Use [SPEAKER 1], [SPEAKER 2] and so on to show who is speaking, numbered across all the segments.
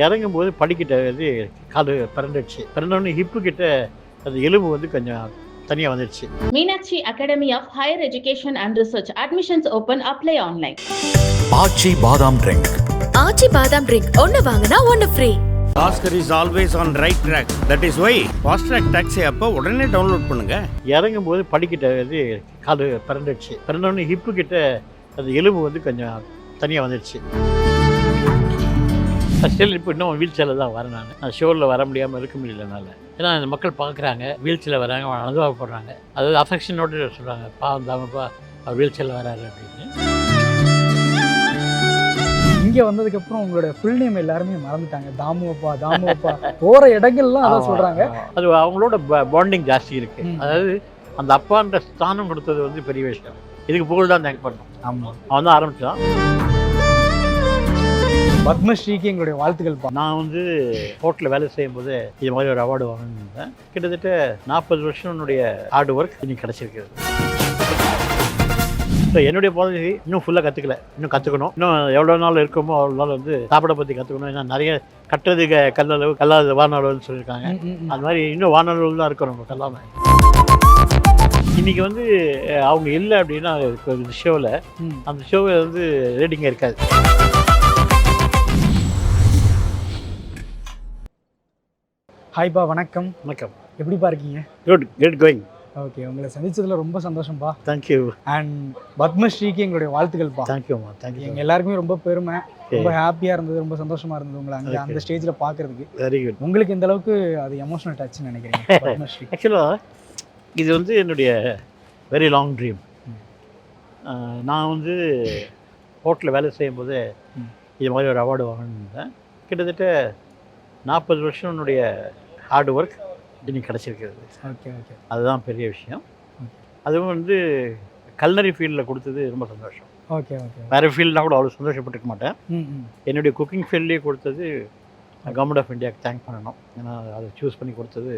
[SPEAKER 1] இறங்கும்போது படிக்கிட்ட வந்து காலு பிறண்டுடுச்சு. பிறந்தோடனே ஹிப்பு கிட்ட அந்த எலும்பு வந்து கொஞ்சம் தனியாக வந்துடுச்சு.
[SPEAKER 2] Meenakshi Academy of Higher Education and Research. Admissions open. Apply online.
[SPEAKER 3] ஆச்சி பாதாம் ட்ரிங்க்.
[SPEAKER 4] ஆச்சி பாதாம் ட்ரிங்க் ஒன்னு வாங்கினா ஒன்னு free.
[SPEAKER 5] Oscar is always on right track. That is why fast track taxi அப்போ உடனே டவுன்லோட் பண்ணுங்க.
[SPEAKER 1] இறங்கும்போது படிக்கிட்ட வந்து காலு பிறண்டுடுச்சு. பிறந்தோடனே ஹிப்பு கிட்ட அந்த எலும்பு வந்து கொஞ்சம் தனியாக வந்துடுச்சு. ஸ்டில் இப்போ இன்னும் வீல் சேரில் தான் வரேன். நான் ஷோவில் வர முடியாமல் இருக்க முடியலனால, ஏன்னா அந்த மக்கள் பார்க்குறாங்க, வீல் சேரில் வராங்க, அனுபவப்படுறாங்க. அதாவது அஃபெக்ஷனோடு சொல்கிறாங்க, பாவம் தாமப்பா அவர் வீல் சேரில் வராரு அப்படின்னு.
[SPEAKER 6] இங்கே வந்ததுக்கப்புறம் உங்களோட ஃபுல் நேம் எல்லாருமே மறந்துட்டாங்க. தாமுவப்பா தாமுவப்பா போகிற இடங்கள்லாம் அதான் சொல்கிறாங்க.
[SPEAKER 1] அது அவங்களோட பாண்டிங் ஜாஸ்தி இருக்குது. அதாவது அந்த அப்பான்ற ஸ்தானம் கொடுத்தது வந்து பெரிய விஷயம். இதுக்கு புகழ் தான் தேங்க் பண்ணோம்.
[SPEAKER 6] ஆமாம்,
[SPEAKER 1] அவன் தான் ஆரம்பித்தான்.
[SPEAKER 6] பத்மஸ்ரீக்கு எங்களுடைய வாழ்த்துக்கள்.
[SPEAKER 1] நான் வந்து ஹோட்டலில் வேலை செய்யும்போது இது மாதிரி ஒரு அவார்டு வாங்கினேன். கிட்டத்தட்ட 40 வருஷம் என்னுடைய ஹார்ட் ஒர்க் இன்னைக்கு கிடச்சிருக்கிறது. ஸோ என்னுடைய பாலிசி இன்னும் ஃபுல்லாக கற்றுக்கல, இன்னும் கற்றுக்கணும். இன்னும் எவ்வளோ நாள் இருக்குமோ அவ்வளோ நாள் வந்து சாப்பிட பற்றி கற்றுக்கணும். ஏன்னா நிறைய கட்டுறது கல்லளவு கல்லாத வானளவுன்னு சொல்லியிருக்காங்க. அது மாதிரி இன்னும் வானளவு தான் இருக்கணும் நம்ம கல்லாம. இன்றைக்கி வந்து அவங்க இல்லை அப்படின்னா இந்த ஷோவில் அந்த ஷோவில் வந்து ரேட்டிங்கே இருக்காது.
[SPEAKER 6] ஹாய்ப்பா, வணக்கம்.
[SPEAKER 1] வணக்கம்.
[SPEAKER 6] எப்படிப்பா இருக்கீங்க?
[SPEAKER 1] Good going.
[SPEAKER 6] ஓகே, உங்களை சந்திச்சதில் ரொம்ப சந்தோஷம்ப்பா.
[SPEAKER 1] தேங்க்யூ.
[SPEAKER 6] அண்ட் பத்மஸ்ரீக்கு எங்களுடைய வாழ்த்துக்கள்ப்பா.
[SPEAKER 1] தேங்க்யூம்மா. தேங்க்யூ.
[SPEAKER 6] எங்கள் எல்லாருக்குமே ரொம்ப பெருமை, ரொம்ப ஹாப்பியாக இருந்தது, ரொம்ப சந்தோஷமாக இருந்தது உங்களை அங்கே அந்த ஸ்டேஜில் பார்க்குறதுக்கு.
[SPEAKER 1] Very good.
[SPEAKER 6] உங்களுக்கு இந்த அளவுக்கு அது எமோஷனல் டச்சுன்னு நினைக்கிறீங்க பத்மஸ்ரீ?
[SPEAKER 1] ஆக்சுவலாக இது வந்து என்னுடைய வெரி லாங் ட்ரீம். நான் வந்து ஹோட்டலில் வேலை செய்யும்போது இது மாதிரி ஒரு அவார்டு வாங்கினேன். கிட்டத்தட்ட 40 வருஷம் என்னுடைய ஹார்ட் ஒர்க் இன்னைக்கு கிடச்சிருக்கிறது.
[SPEAKER 6] ஓகே ஓகே,
[SPEAKER 1] அதுதான் பெரிய விஷயம். அதுவும் வந்து கல்னரி ஃபீல்டில் கொடுத்தது ரொம்ப சந்தோஷம்.
[SPEAKER 6] Okay okay.
[SPEAKER 1] வேறு ஃபீல்ட்னா கூட அவ்வளோ சந்தோஷப்பட்டுக்க மாட்டேன். என்னுடைய குக்கிங் ஃபீல்ட்லேயே கொடுத்தது கவர்மெண்ட் ஆஃப் இந்தியாவுக்கு தேங்க் பண்ணணும். ஏன்னா அதை சூஸ் பண்ணி கொடுத்தது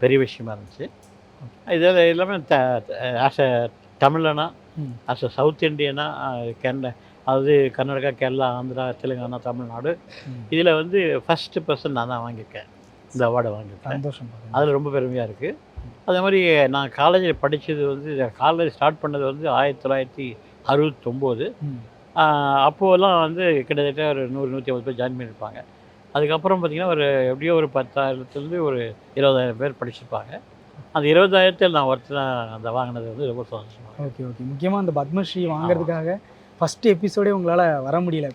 [SPEAKER 1] பெரிய விஷயமா இருந்துச்சு. இதில் எல்லாமே ஆஸ் அ தமிழனா, ஆஸ் அ சவுத் இண்டியனா, அதாவது கர்நாடகா, கேரளா, ஆந்திரா, தெலுங்கானா, தமிழ்நாடு, இதில் வந்து ஃபஸ்ட்டு பர்சன் நான் தான் வாங்கியிருக்கேன், இந்த அவார்டை வாங்கியிருக்கேன்.
[SPEAKER 6] சந்தோஷம்.
[SPEAKER 1] அதில் ரொம்ப பெருமையாக இருக்குது. அதே மாதிரி நான் காலேஜில் படித்தது வந்து, காலேஜ் ஸ்டார்ட் பண்ணது வந்து 1969. அப்போதெல்லாம் வந்து கிட்டத்தட்ட ஒரு 100-150 பேர் ஜாயின் பண்ணியிருப்பாங்க. அதுக்கப்புறம் பார்த்திங்கன்னா ஒரு எப்படியோ ஒரு 10,000 ஒரு 20,000 பேர் படிச்சிருப்பாங்க. அந்த 20,000 நான் ஒருத்தர் அந்த வாங்கினது வந்து ரொம்ப சந்தோஷமாக.
[SPEAKER 6] Okay okay. முக்கியமாக அந்த பத்மஸ்ரீ வாங்குறதுக்காக ஃபர்ஸ்ட் எபிசோடே உங்களால் வர முடியல.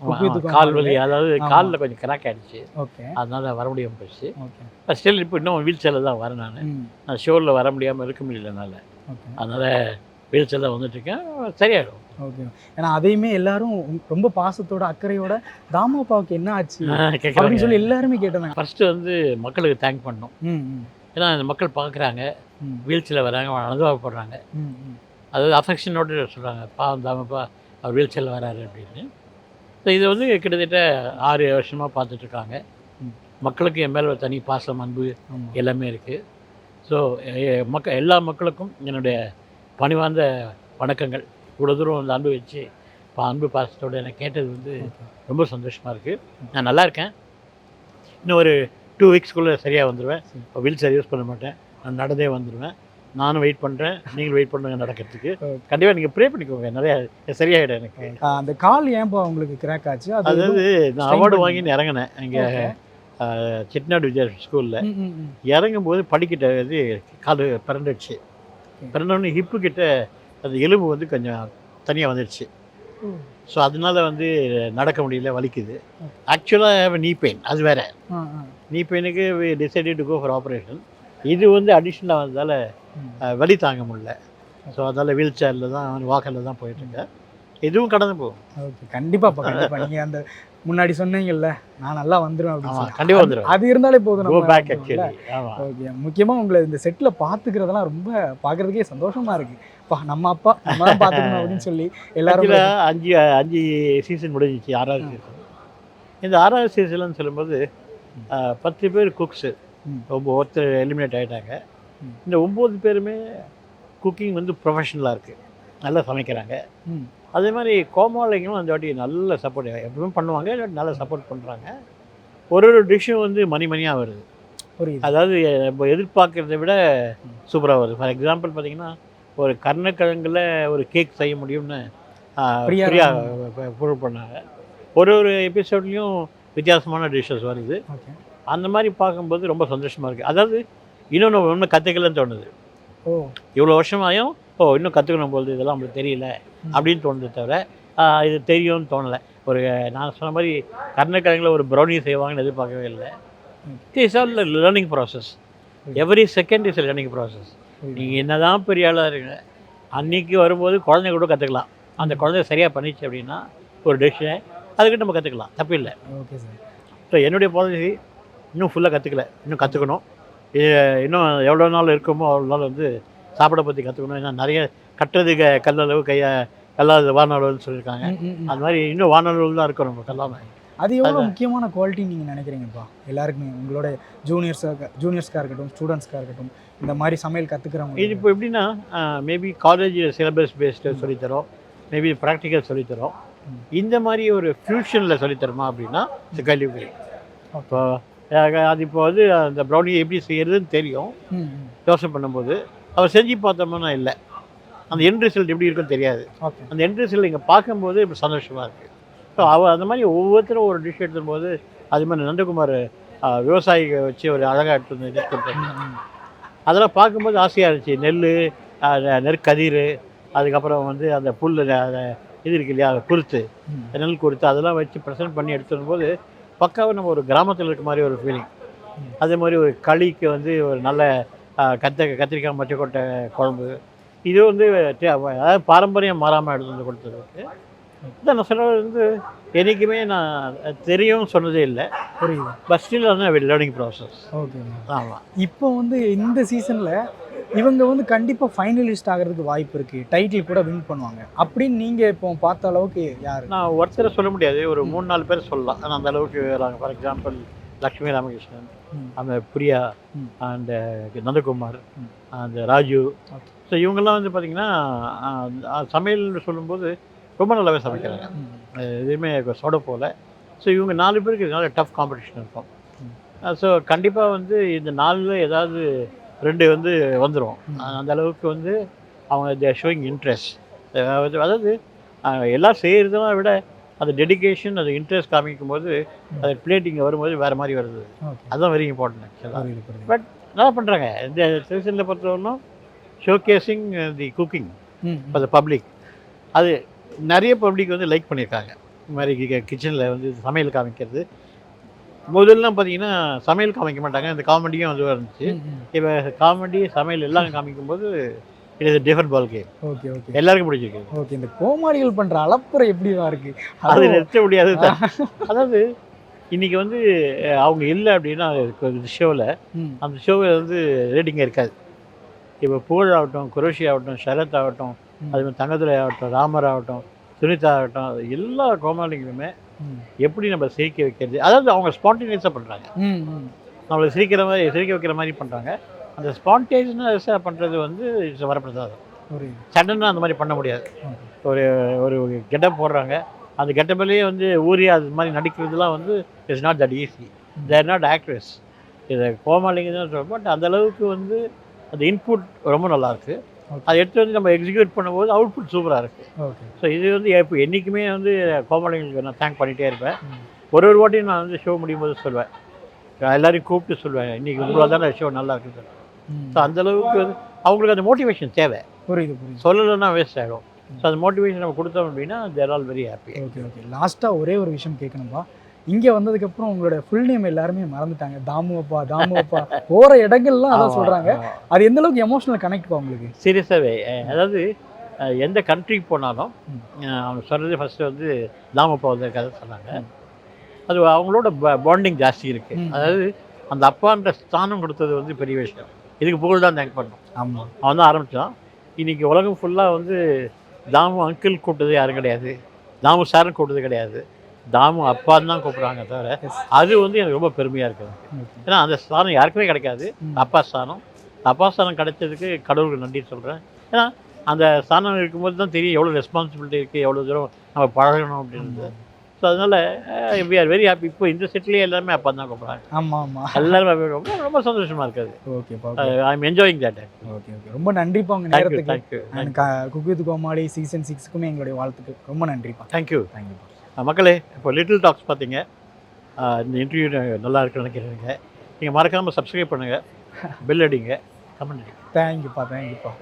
[SPEAKER 1] கால் வலி, அதாவது காலில் கொஞ்சம் கிராக் ஆகிடுச்சு.
[SPEAKER 6] ஓகே,
[SPEAKER 1] அதனால் வர முடியாமல் போயிடுச்சு.
[SPEAKER 6] ஓகே.
[SPEAKER 1] ஸ்டில் இப்போ இன்னும் வீல் சேரில் தான் வரேன். நான் ஷோவில் வர முடியாமல் இருக்க முடியலனால, அதனால் வீல் சேரில் வந்துட்டுருக்கேன். சரியாயிடும்.
[SPEAKER 6] ஓகே. ஏன்னா அதையுமே எல்லாரும் ரொம்ப பாசத்தோட அக்கறையோட தாமோப்பாவுக்கு என்ன ஆச்சு அப்படின்னு சொல்லி எல்லாருமே கேட்டாங்க.
[SPEAKER 1] ஃபர்ஸ்ட்டு வந்து மக்களுக்கு தேங்க் பண்ணணும். ஏன்னா அந்த மக்கள் பார்க்குறாங்க, வீல் சேரில் வராங்க, அனுபவப்படுறாங்க. அதாவது அஃபெக்ஷனோடு சொல்கிறாங்க, பாவம் தாமப்பா அவர் வீல் சேரில் வராரு அப்படின்னு. ஸோ இதை வந்து கிட்டத்தட்ட 6 வருஷமாக பார்த்துட்ருக்காங்க. மக்களுக்கு என் மேலே ஒரு தனி பாசம், அன்பு எல்லாமே இருக்குது. ஸோ எல்லா மக்களுக்கும் என்னுடைய பணிவார்ந்த வணக்கங்கள். இவ்வளோ தூரம் வந்து அன்பு வச்சு அன்பு பாசத்தோடு என்னை கேட்டது வந்து ரொம்ப சந்தோஷமாக இருக்குது. நான் நல்லா இருக்கேன். இன்னும் ஒரு 2 வீக்ஸ்க்குள்ளே சரியாக வந்துடுவேன். இப்போ வீல் சேர் யூஸ் பண்ண மாட்டேன், நான் நடந்தே வந்துடுவேன். நானும் வெயிட் பண்ணுறேன், நீங்களும் வெயிட் பண்ணுங்க நடக்கிறதுக்கு. கண்டிப்பாக நீங்கள் ப்ரே பண்ணிக்கோங்க, நிறையா சரியாயிடும் எனக்கு.
[SPEAKER 6] அந்த கால் ஏன்பா உங்களுக்கு கிராக் ஆச்சு?
[SPEAKER 1] அதாவது நான் அவார்டு வாங்கின்னு இறங்கினேன் இங்கே செட்டிநாடு விஜயா ஸ்கூலில். இறங்கும்போது படிக்கிட்ட வந்து காலு பிறண்டுடுச்சு. பிறந்தோடனே ஹிப்பு கிட்ட அந்த எலும்பு வந்து கொஞ்சம் தனியாக வந்துடுச்சு. ஸோ அதனால வந்து நடக்க முடியல, வலிக்குது. ஆக்சுவலாக நீ பெயின், அது வேறு. நீ பெயினுக்கு decided to go for operation. இது வந்து அடிஷ்னலாக வந்ததால் வலி தாங்க முடியல. ஸோ அதனால் வீல் சேரில் தான், வாக்கரில் தான் போயிட்டுருக்கேன். இதுவும் கடந்து போகும்.
[SPEAKER 6] ஓகே, கண்டிப்பாக கண்டிப்பாக. நீங்கள் அந்த முன்னாடி சொன்னீங்கல்ல, நான் நல்லா வந்துடுவேன் அப்படின்னு.
[SPEAKER 1] கண்டிப்பாக வந்துடுவேன்.
[SPEAKER 6] அது இருந்தாலே போதும்.
[SPEAKER 1] ஓகே.
[SPEAKER 6] முக்கியமாக உங்களை இந்த செட்டில் பார்த்துக்கிறதெல்லாம் ரொம்ப பார்க்குறதுக்கே சந்தோஷமாக இருக்குது. நம்ம அப்பா நம்ம தான் பார்த்துக்கணும் அப்படின்னு சொல்லி எல்லாரும்
[SPEAKER 1] 5 சீசன் முடிஞ்சிச்சு. 6வது சீசன். இந்த 6வது சீசன்லன்னு சொல்லும்போது 10 பேர் குக்ஸு, ஒருத்தர் எலிமினேட் ஆகிட்டாங்க. இந்த 9 பேருமே குக்கிங் வந்து ப்ரொஃபஷனலாக இருக்குது, நல்லா சமைக்கிறாங்க. அதே மாதிரி கோமாளிங்களும் அந்த வாட்டி நல்ல சப்போர்ட் எப்பவுமே பண்ணுவாங்க, நல்லா சப்போர்ட் பண்ணுறாங்க. ஒரு டிஷ்ஷும் வந்து மணியாக வருது.
[SPEAKER 6] புரியுது.
[SPEAKER 1] அதாவது நம்ம எதிர்பார்க்கறத விட சூப்பராக வருது. ஃபார் எக்ஸாம்பிள் பார்த்தீங்கன்னா, ஒரு கருணக்கிழங்குல ஒரு கேக் செய்ய முடியும்னு பிரியா ப்ரூவ் பண்ணாங்க. ஒரு எபிசோட்லேயும் வித்தியாசமான டிஷ்ஷஸ் வருது.
[SPEAKER 6] ஓகே.
[SPEAKER 1] அந்த மாதிரி பார்க்கும்போது ரொம்ப சந்தோஷமாக இருக்குது. அதாவது இன்னொன்று கற்றுக்கலன்னு தோணுது.
[SPEAKER 6] ஓ.
[SPEAKER 1] இவ்வளோ வருஷமாயும் இன்னும் கற்றுக்கணும் போது இதெல்லாம் நம்மளுக்கு தெரியல அப்படின்னு தோணுது தவிர இது தெரியும்னு தோணலை. ஒரு நான் சொன்ன மாதிரி கருணக்கிழங்குல ஒரு ப்ரௌனி செய்வாங்கன்னு எதிர்பார்க்கவே இல்லை. It's all learning process. Every second is learning process. நீங்கள் என்ன தான் பெரிய ஆளாக இருக்கீங்க, அன்றைக்கி வரும்போது குழந்தைங்க கூட கற்றுக்கலாம். அந்த குழந்தை சரியாக பண்ணிச்சு அப்படின்னா ஒரு டிஷ்ஷை அதுக்கிட்ட நம்ம கற்றுக்கலாம், தப்பு இல்லை.
[SPEAKER 6] Okay sir.
[SPEAKER 1] ஸோ என்னுடைய பாலிசி இன்னும் ஃபுல்லாக கற்றுக்கல, இன்னும் கற்றுக்கணும். இன்னும் எவ்வளோ நாள் இருக்குமோ அவ்வளோ நாள் வந்து சாப்பிட பற்றி கற்றுக்கணும். ஏன்னா நிறைய கட்டுறது கல்லளவு கல்லாத வானளவுன்னு சொல்லியிருக்காங்க. அது மாதிரி இன்னும் வானளவு தான் இருக்கும் நம்ம கல்லாமல்.
[SPEAKER 6] அது எவ்வளோ முக்கியமான குவாலிட்டின்னு நீங்கள் நினைக்கிறீங்கப்பா எல்லாருக்குமே? உங்களோட ஜூனியர்ஸ்க்காக இருக்கட்டும், ஸ்டூடெண்ட்ஸ்க்காக இருக்கட்டும், இந்த மாதிரி சமையல் கற்றுக்கிறவங்க.
[SPEAKER 1] இது இப்போ எப்படின்னா மேபி காலேஜ் சிலபஸ் பேஸ்டு சொல்லித்தரோம், மேபி ப்ராக்டிக்கல் சொல்லித்தரோம். இந்த மாதிரி ஒரு ஃபியூஷனில் சொல்லித்தரமா அப்படின்னா கல்வி. இப்போ அது இப்போ வந்து அந்த ப்ரௌனி எப்படி செய்யறதுன்னு தெரியும். யோசனை பண்ணும்போது அவர் செஞ்சு பார்த்தோம்னா இல்லை, அந்த எண்ட் ரிசல்ட் எப்படி இருக்குன்னு தெரியாது. அந்த எண்ட் ரிசல்ட் இங்கே பார்க்கும்போது இப்போ சந்தோஷமாக இருக்குது. ஸோ அந்த மாதிரி ஒவ்வொருத்தரும் ஒரு டிஷ் எடுத்தும்போது அது மாதிரி நந்தகுமார் விவசாயிகளை வச்சு ஒரு அழகாக எடுத்து வந்து டிஷ் கொடுத்தாங்க. அதெல்லாம் பார்க்கும்போது ஆசையாக இருந்துச்சு. நெற்கதிர், அதுக்கப்புறம் வந்து அந்த புல் இது இருக்கு இல்லையா, குருத்து, நெல் குருத்து, அதெல்லாம் வச்சு ப்ரெசென்ட் பண்ணி எடுத்து வரும்போது பக்காவாக நம்ம ஒரு கிராமத்தில் இருக்க மாதிரி ஒரு ஃபீலிங். அதே மாதிரி ஒரு களிக்கு வந்து ஒரு நல்ல கத்திரிக்காய் மொச்சக்கொட்டை குழம்பு, இது வந்து அதாவது பாரம்பரியம் மாறாமல் எடுத்து வந்து கொடுத்ததுக்கு இதான் நான் சொல்கிறது வந்து என்றைக்குமே நான் தெரியும் சொன்னதே இல்லை.
[SPEAKER 6] புரியுது.
[SPEAKER 1] பட் ஸ்டில் வந்து லேர்னிங் ப்ராசஸ்.
[SPEAKER 6] ஓகே.
[SPEAKER 1] ஆமாம்.
[SPEAKER 6] இப்போ வந்து இந்த சீசனில் இவங்க வந்து கண்டிப்பாக ஃபைனலிஸ்ட் ஆகிறதுக்கு வாய்ப்பு இருக்குது, டைட்டில் கூட வின் பண்ணுவாங்க அப்படின்னு நீங்கள் இப்போ பார்த்த அளவுக்கு யார்? நான்
[SPEAKER 1] ஒருத்தரை சொல்ல முடியாது, ஒரு 3-4 பேர் சொல்லலாம். ஆனால் அந்த அளவுக்கு வராங்க. ஃபார் எக்ஸாம்பிள் லக்ஷ்மி ராமகிருஷ்ணன், அந்த பிரியா, அந்த நந்தகுமார், அந்த ராஜு. ஸோ இவங்கெல்லாம் வந்து பார்த்திங்கன்னா சமையல்னு சொல்லும்போது ரொம்ப நல்லாவே சமைக்கிறாங்க, எதுவுமே சொட போல். ஸோ இவங்க 4 பேருக்கு நல்ல டஃப் காம்படிஷன் இருக்கும். ஸோ கண்டிப்பாக வந்து இந்த 4ல் ஏதாவது 2 வந்து வந்துடும். அந்த அளவுக்கு வந்து அவங்க தேர் ஷோயிங் இன்ட்ரெஸ்ட். அதாவது எல்லாம் செய்கிறதெல்லாம் விட அந்த டெடிக்கேஷன், அது இன்ட்ரெஸ்ட் காமிக்கும் போது அது பிளேட்டிங் வரும்போது வேறு மாதிரி வருது. அதுதான் வெரி இம்பார்ட்டன்ட் ஆக்சுவலாக. பட் நல்லா பண்ணுறாங்க. இந்த சீசனில் பொறுத்தவரைக்கும் showcasing the cooking for the public. அது நிறைய பப்ளிக் வந்து லைக் பண்ணியிருக்காங்க. இந்த மாதிரி கிச்சனில் வந்து சமையல் காமிக்கிறது. முதல்லாம் பார்த்தீங்கன்னா சமையல் காமிக்க மாட்டாங்க, இந்த காமெடியும் வந்து இருந்துச்சு. இப்போ காமெடி சமையல் எல்லாம் காமிக்கும்போது it is different ball game.
[SPEAKER 6] Okay okay.
[SPEAKER 1] எல்லாருக்கும் பிடிச்சிருக்கு.
[SPEAKER 6] ஓகே. இந்த கோமாளிகள் பண்ணுற அலப்புறை எப்படிதான் இருக்குது,
[SPEAKER 1] அது நிறுத்த முடியாது. அதாவது இன்றைக்கி வந்து அவங்க இல்லை அப்படின்னா ஷோவில், அந்த ஷோவில் வந்து ரேட்டிங்கே இருக்காது. இப்போ புகழ் ஆகட்டும், குரோஷி ஆகட்டும், ஷரத் ஆகட்டும், அதுமாதிரி தங்கதுரை ஆகட்டும், ராமர் ஆகட்டும், சுனிதா ஆகட்டும், எல்லா கோமாளிகளுமே எப்படி நம்ம சிரிக்க வைக்கிறது, அதாவது அவங்க ஸ்பான்டேனியஸாக பண்ணுறாங்க. நம்மளை சிரிக்க வைக்கிற மாதிரி பண்ணுறாங்க. அந்த ஸ்பான்டேனியஸாக பண்ணுறது வந்து இட்ஸ் வரப்பிரசாதம். சடனாக அந்த மாதிரி பண்ண முடியாது. ஒரு கெட்டப் போடுறாங்க, அந்த கெட்டப்லேயே வந்து ஊறி அது மாதிரி நடிக்கிறதுலாம் வந்து it's not that easy. There not actress. இதை கோமாளிங்க தான் சொல்கிறோம். பட் அந்தளவுக்கு வந்து அந்த இன்புட் ரொம்ப நல்லாயிருக்கு. அதை எடுத்து வந்து நம்ம எக்ஸிக்யூட் பண்ணும்போது அவுட்புட் சூப்பராக இருக்குது. ஸோ இது வந்து இப்போ என்றைக்குமே வந்து கோமாளிங்களுக்கு நான் தேங்க் பண்ணிகிட்டே இருப்பேன். ஒரு வாட்டியும் நான் வந்து ஷோ முடியும் போது சொல்வேன், எல்லோரையும் கூப்பிட்டு சொல்லுவேன், இன்றைக்கி உங்களால் தானே ஷோ நல்லா இருக்குது. ஸோ அந்தளவுக்கு வந்து அவங்களுக்கு அந்த மோட்டிவேஷன் தேவை.
[SPEAKER 6] புரியுது.
[SPEAKER 1] சொல்லலைன்னா வேஸ்ட் ஆகிடும். ஸோ அந்த மோட்டிவேஷன் நம்ம கொடுத்தோம் அப்படின்னா they're all very happy.
[SPEAKER 6] Okay okay. லாஸ்ட்டாக ஒரே ஒரு விஷயம் கேட்கணும்பா. இங்கே வந்ததுக்கப்புறம் உங்களோட ஃபுல் நேம் எல்லாருமே மறந்துட்டாங்க. தாமு அப்பா போகிற இடங்கள்லாம் அதான் சொல்கிறாங்க. அது எந்த அளவுக்கு எமோஷனல் கனெக்ட் உங்களுக்கு?
[SPEAKER 1] சீரியஸாகவே. அதாவது எந்த கண்ட்ரிக்கு போனாலும் அவங்க சொல்கிறது ஃபஸ்ட்டு வந்து தாமப்பா வந்து கதை சொன்னாங்க. அது அவங்களோட பாண்டிங் ஜாஸ்தி இருக்குது. அதாவது அந்த அப்பான்ற ஸ்தானம் கொடுத்தது வந்து பெரிய விஷயம். இதுக்கு புகழ் தான் தேங்க் பண்ணணும்.
[SPEAKER 6] ஆமாம்,
[SPEAKER 1] அவன் தான் ஆரம்பித்தான். இன்றைக்கி உலகம் ஃபுல்லாக வந்து தாமு அங்கிள் கூப்பிட்டது யாரும் கிடையாது, தாமு சாரும் கூப்பிட்டது கிடையாது, தாமு அப்பான்னு தான் கூப்பிட்றாங்க தவிர. அது வந்து எனக்கு ரொம்ப பெருமையாக இருக்குது. ஏன்னா அந்த ஸ்தானம் யாருக்குமே கிடைக்காது. அப்பா ஸ்தானம் கிடைச்சதுக்கு கடவுளுக்கு நன்றி சொல்கிறேன். ஏன்னா அந்த ஸ்தானம் இருக்கும்போது தான் தெரியும் எவ்வளோ ரெஸ்பான்சிபிலிட்டி இருக்குது, எவ்வளோ தூரம் நம்ம பழகணும் அப்படின்றது. ஸோ அதனால் வி ஆர் வெரி ஹாப்பி. இப்போ இந்த செட்லேயே எல்லாருமே அப்பா தான் கூப்பிட்றாங்க.
[SPEAKER 6] ஆமாம் ஆமாம்.
[SPEAKER 1] எல்லாருமே ரொம்ப ரொம்ப சந்தோஷமாக இருக்காது.
[SPEAKER 6] ஓகேப்பா.
[SPEAKER 1] I am enjoying that.
[SPEAKER 6] Okay okay. ரொம்ப நன்றிப்பா உங்கள்
[SPEAKER 1] தேங்க்யூ
[SPEAKER 6] நேரத்துக்கு.
[SPEAKER 1] Thank you
[SPEAKER 6] and cook with Comali season 6க்குமே எங்களுடைய வாழ்த்துக்கள். ரொம்ப நன்றிப்பா.
[SPEAKER 1] தேங்க்யூ.
[SPEAKER 6] தேங்க்யூப்பா.
[SPEAKER 1] மக்களே, இப்போ லிட்டில் டாக்ஸ் பார்த்தீங்க. இந்த இன்டர்வியூ நல்லா இருக்குன்னு நினைக்கிறீங்க. நீங்கள் மறக்காமல் சப்ஸ்கிரைப் பண்ணுங்கள், பெல் அடிங்க, கமெண்ட் அடிங்க.
[SPEAKER 6] தேங்க்யூப்பா.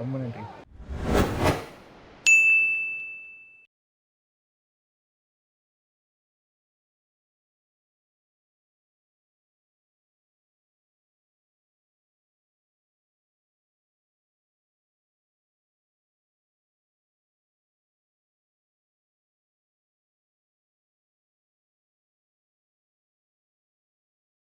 [SPEAKER 6] ரொம்ப நன்றி.